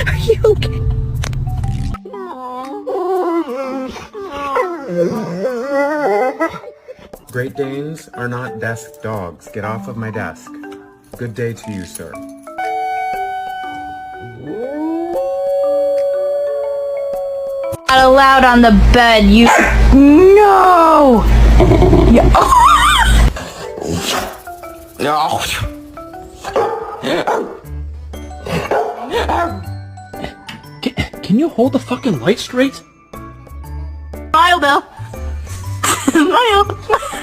Are you okay? Great Danes are not desk dogs. Get off of my desk. Good day to you, sir. Not allowed on the bed, you... No! Can you hold the fucking light straight? Smile, Bill. Smile.